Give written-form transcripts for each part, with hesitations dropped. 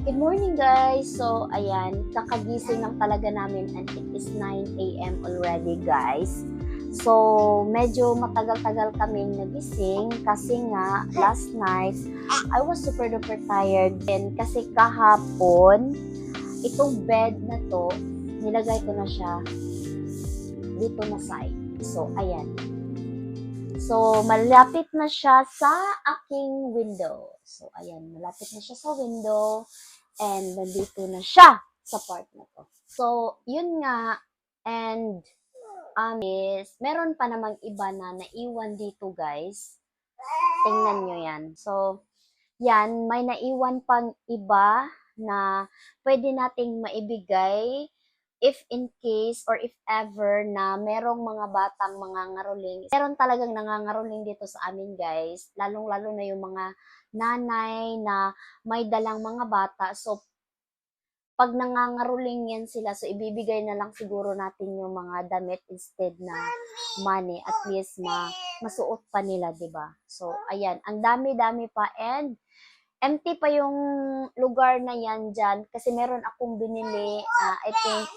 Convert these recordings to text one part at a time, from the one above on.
Good morning guys! So, ayan, kakagising lang talaga namin and it is 9 a.m. already guys. So, medyo matagal-tagal kaming nagising kasi nga last night, I was super duper tired din kasi kahapon, itong bed na to, nilagay ko na siya dito na side. So, ayan. So, malapit na siya sa aking window. So, ayan, malapit na siya sa window. And nandito na siya sa part na to. So, yun nga. And is, meron pa namang iba na naiwan dito, guys. Tingnan nyo yan. So, yan, may naiwan pang iba na pwede nating maibigay if in case or if ever na merong mga batang mga ngaruling. Meron talagang nangangaruling dito sa amin, guys. Lalong-lalo na yung mga nanay na may dalang mga bata. So, pag nangangaruling yan sila, so ibibigay na lang siguro natin yung mga damit instead na money. At least masuot pa nila, 'di ba? So, ayan, ang dami-dami pa and empty pa yung lugar na yan dyan kasi meron akong binili. I think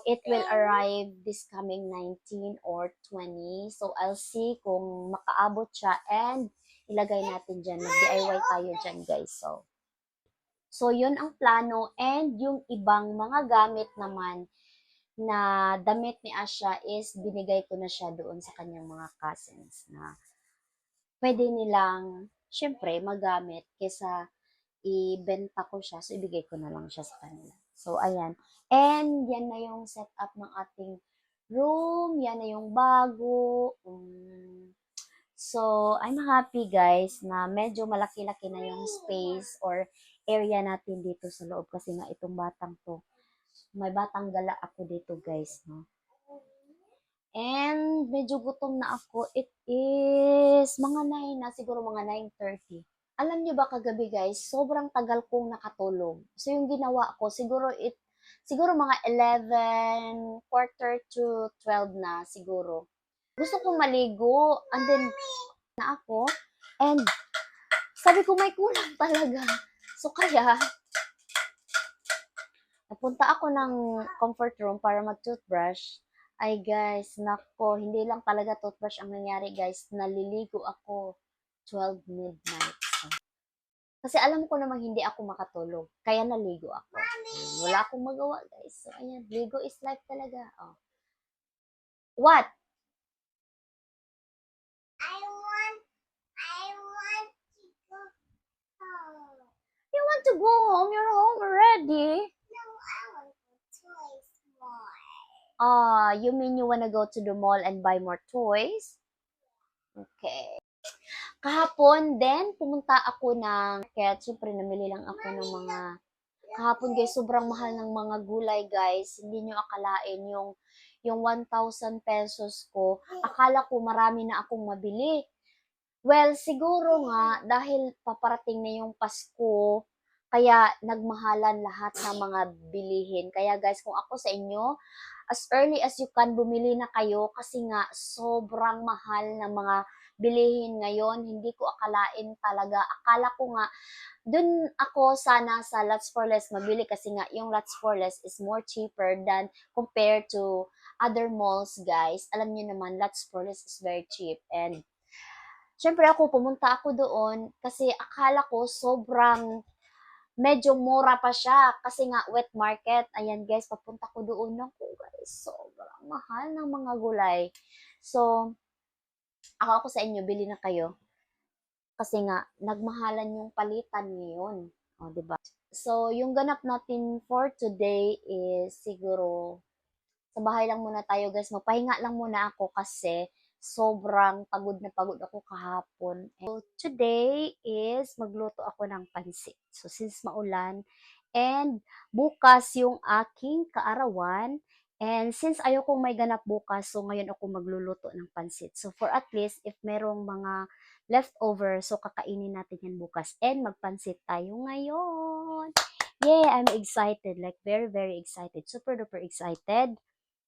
it will arrive this coming 19 or 20. So, I'll see kung makaabot siya and ilagay natin dyan. Mag-DIY tayo dyan, guys. So, yun ang plano and yung ibang mga gamit naman na damit ni Asha is binigay ko na siya doon sa kanyang mga cousins na pwede nilang, syempre, magamit kesa ibenta ko siya. So, ibigay ko na lang siya sa kanila. So, ayan. And, yan na yung setup ng ating room. Yan na yung bago. So, I'm happy guys na medyo malaki-laki na yung space or area natin dito sa loob kasi nga itong batang to. May batang gala ako dito guys, no? And medyo gutom na ako. It is mga 9 na, siguro mga 9:30. Alam niyo ba kagabi guys, sobrang tagal kong nakatulog. So yung ginawa ko, siguro mga 11, quarter to 12 na siguro. Gusto kong maligo, and then na ako, and sabi ko may kulang talaga. So kaya, napunta ako ng comfort room para mag-toothbrush. Ay guys, nako, hindi lang talaga toothbrush ang nangyari guys. Naliligo ako 12 midnight. Kasi alam ko namang hindi ako makatulog. Kaya naligo ako. Wala akong magawa guys. So ayan, ligo is life talaga. Oh. What? I want to go home. You want to go home? You're home already. No, I want to go toys more. You mean you wanna go to the mall and buy more toys? Okay. Kahapon din, pumunta ako ng market. Siyempre, namili lang ako ng mga kahapon guys, sobrang mahal ng mga gulay guys. Hindi nyo akalain yung 1,000 pesos ko. Akala ko marami na akong mabili. Well, siguro nga, dahil paparating na yung Pasko, kaya nagmahalan lahat ng mga bilihin. Kaya guys, kung ako sa inyo, as early as you can, bumili na kayo kasi nga sobrang mahal ng mga bilihin ngayon. Hindi ko akalain talaga. Akala ko nga, dun ako sana sa Lots for Less mabili kasi nga yung Lots for Less is more cheaper than compared to other malls, guys. Alam niyo naman, Lots for Less is very cheap. And syempre pumunta ako doon kasi akala ko sobrang medyo mura pa siya kasi nga wet market. Ayan guys, papunta ko doon. Naku guys, sobrang mahal ng mga gulay. So, ako sa inyo, bili na kayo. Kasi nga, nagmahalan yung palitan ngayon. O, diba? So, yung ganap natin for today is siguro sa bahay lang muna tayo guys. Magpahinga lang muna ako kasi sobrang pagod na pagod ako kahapon. So, today is magluto ako ng pansit. So, since maulan, and bukas yung aking kaarawan, and since ayokong may ganap bukas, so ngayon ako magluluto ng pansit. So, for at least, if merong mga leftover, so kakainin natin yan bukas. And magpansit tayo ngayon. Yeah, I'm excited. Like, very, very excited. Super duper excited.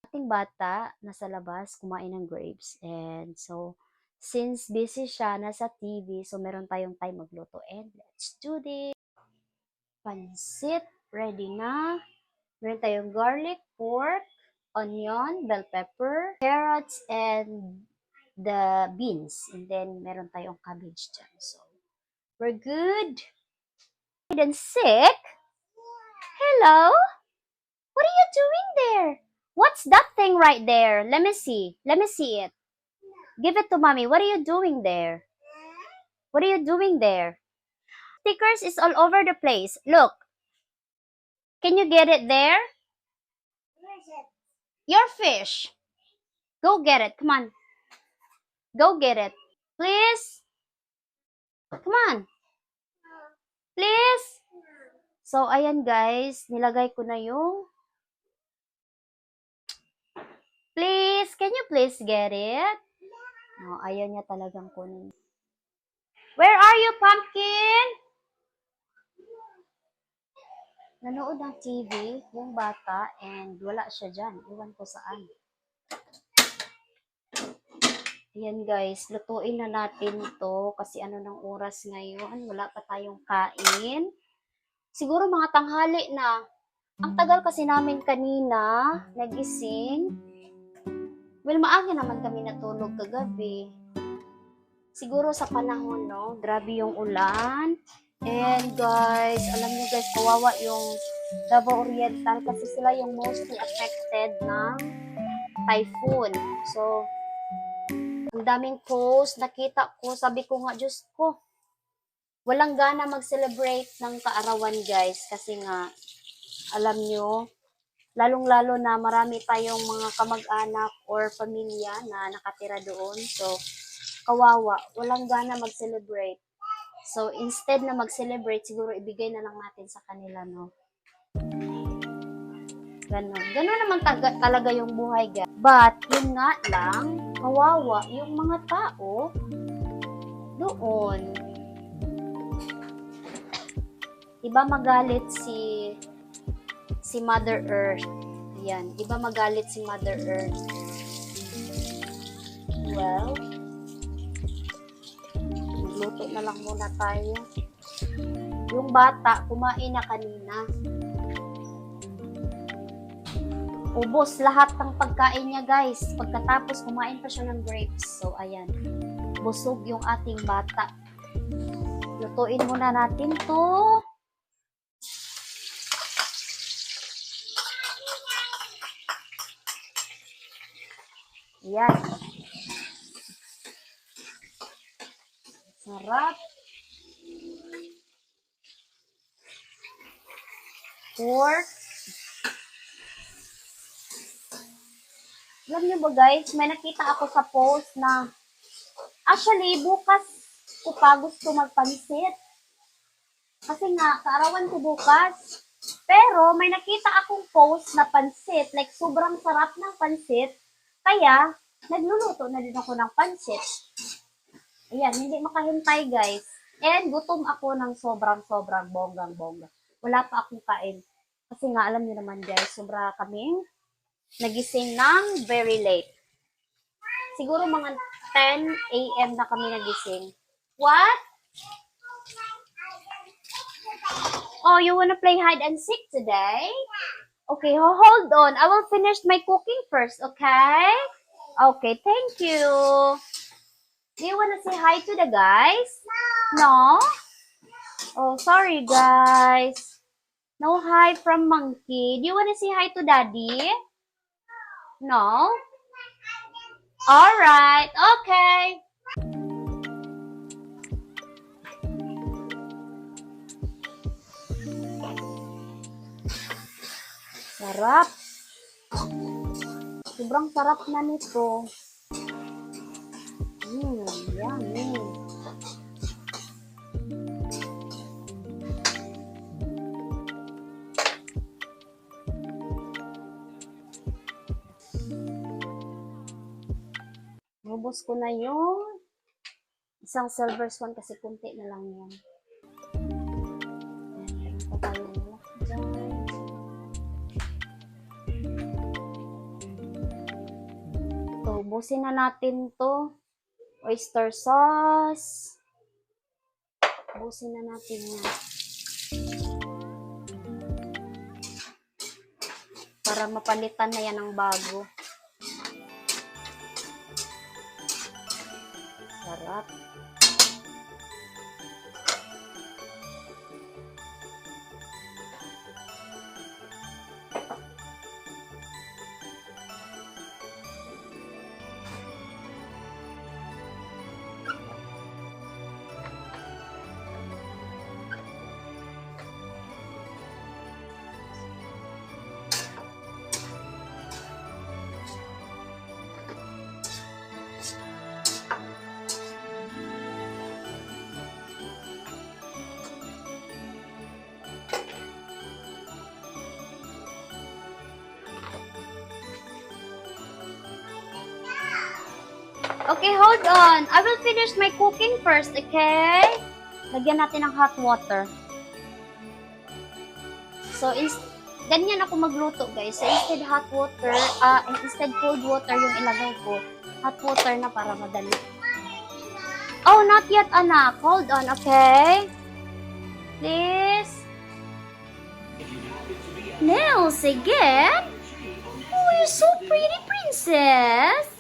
Ating bata nasa labas kumain ng grapes. And so, since busy siya, nasa TV, so meron tayong time magluto. And let's do this! pansit. Ready na. Meron tayong garlic, pork, onion, bell pepper, carrots, and the beans. And then, meron tayong cabbage dyan. So, we're good. And sick? Hello? What are you doing there? What's that thing right there? Let me see. Let me see it. Give it to mommy. What are you doing there? What are you doing there? Stickers is all over the place. Look. Can you get it there? Your fish. Go get it. Come on. Go get it. Please. Come on. Please. So, ayan guys. Nilagay ko na yung... Please. Can you please get it? No, ayaw niya talagang kunin. Where are you, Pumpkin? Nanood ng TV, yung bata, and wala siya dyan. Iwan ko saan. Ayan guys, lutuin na natin to kasi ano ng oras ngayon. Wala pa tayong kain. Siguro mga tanghali na. Ang tagal kasi namin kanina, nagising. Well, maaga naman kami natulog kagabi. Siguro sa panahon, no? Grabe yung ulan. And guys, alam niyo guys, kawawa yung Davao Oriental kasi sila yung mostly affected ng typhoon. So, ang daming post, nakita ko, sabi ko nga, Diyos ko, walang gana mag-celebrate ng kaarawan guys kasi nga, alam nyo, lalong-lalo na marami tayong mga kamag-anak or pamilya na nakatira doon. So, kawawa, walang gana mag-celebrate. So, instead na mag-celebrate, siguro ibigay na lang natin sa kanila, no? Ganon. Ganon naman talaga yung buhay, guys. But, yun nga lang, kawawa yung mga tao doon. Iba magalit si Mother Earth. Ayan. Iba magalit si Mother Earth. Well, luto na lang muna tayo. Yung bata, kumain na kanina. Ubos lahat ng pagkain niya, guys. Pagkatapos, kumain pa siya ng grapes. So, ayan. Busog yung ating bata. Lutuin muna natin to. Ayan. Sarap. Pork. Alam niyo ba guys, may nakita ako sa post na actually bukas ko pa gusto magpansit. Kasi nga, kaarawan ko bukas. Pero may nakita akong post na pansit, like sobrang sarap ng pansit. Kaya, nagluluto na din ako ng pansit. Ayan, hindi makahintay guys. And gutom ako ng sobrang bonggang-bongga. Wala pa akong kain. Kasi nga, alam niyo naman guys, sobra kaming nagising ng very late. Siguro mga 10 a.m. na kami nagising. What? Oh, you wanna play hide and seek today? Okay, hold on. I will finish my cooking first, okay? Okay, thank you. Do you wanna say hi to the guys? No? Oh, sorry guys. No hi from Monkey. Do you wanna say hi to Daddy? No? Alright, okay. Sarap. Sobrang sarap na nito. Yummy. Ubos ko na yung isang silver swan kasi kunti na lang yan. Ayan, pa tayo dyan. So, ubusin na natin to. Oyster sauce. Ubusin na natin yan. para mapalitan na yan ng bago. Sarap. Okay, hold on. I will finish my cooking first, okay? Lagyan natin ng hot water. So, ganyan ako magluto, guys. So, instead hot water, instead cold water yung ilagay ko, hot water na para madali. Oh, not yet, anak. Hold on, okay? Please. Nails again? Oh, you're so pretty, princess.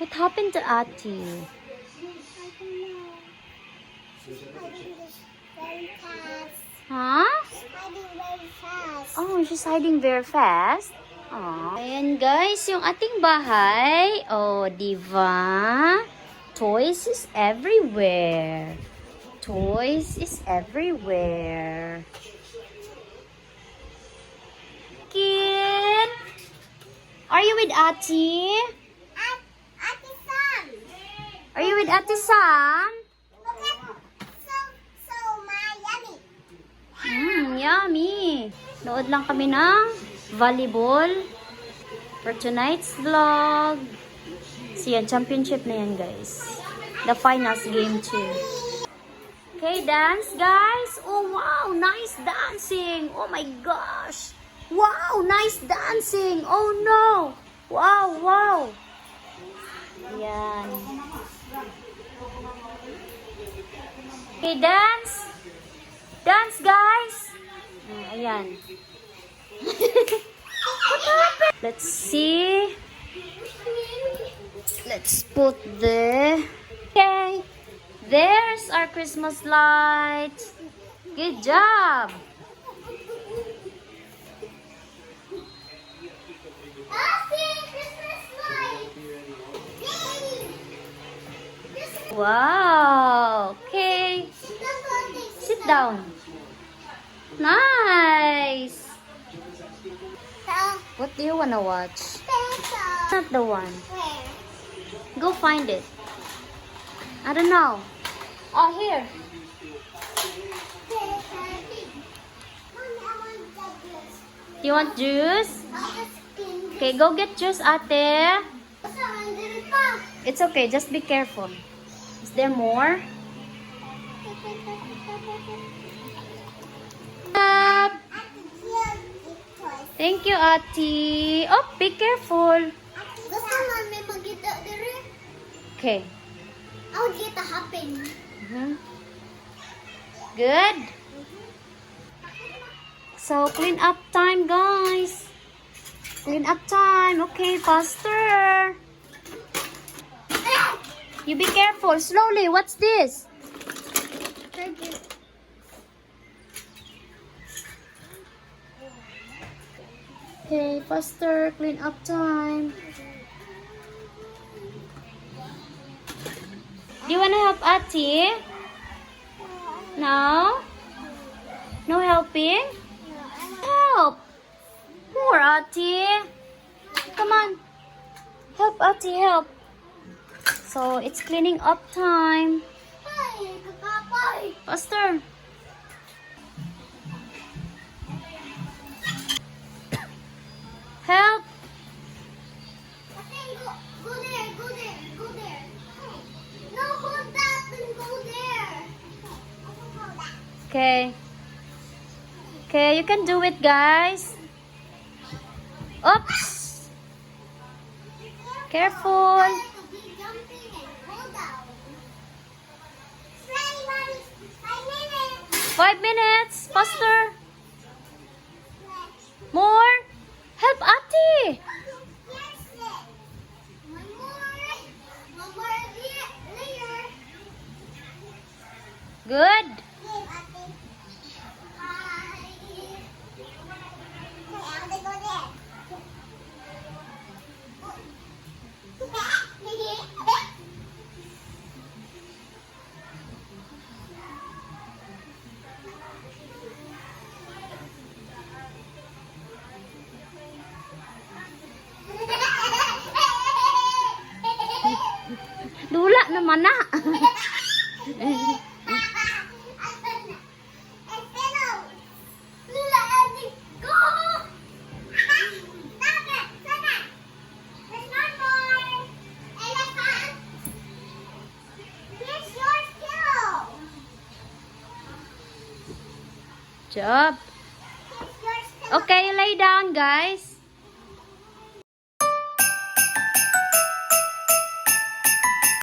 What happened to Ati? Huh? Oh, she's hiding very fast. Aww. Ayan guys, yung ating bahay. Oh, diba? Toys is everywhere. Toys is everywhere. Kid, are you with Ati? Are you with Ate Sam? Yummy. Nood lang kami ng volleyball for tonight's vlog. So yan, championship na yan guys. The finals game too. Okay, dance guys. Oh wow, nice dancing. Oh my gosh. Wow, nice dancing. Oh no. Wow, wow. Yan. Okay, dance. Dance, guys. Ayan. What happened? Let's see. Let's put the... Okay. There's our Christmas lights. Good job. Wow. Okay. Sit down. Nice. What do you wanna watch? Not the one. Go find it. I don't know. Oh, here. Do you want juice? Okay, go get juice, ate. It's okay, just be careful. Is there more? Thank you, Ati. Oh, be careful. Okay. I'll get the hopping. Good. So, clean up time, guys. Clean up time. Okay, faster. You be careful. Slowly. What's this? Okay, faster. Clean up time. Do you want to help Ati? No? No helping? Help! Poor Ati. Come on. Help Ati, help. So, it's cleaning up time. Faster. Help. Okay. Okay, you can do it, guys. Oops. Careful. 5 minutes. Faster. More. Help Ate. Good. Lula naman na. Job. Okay, lay down, guys.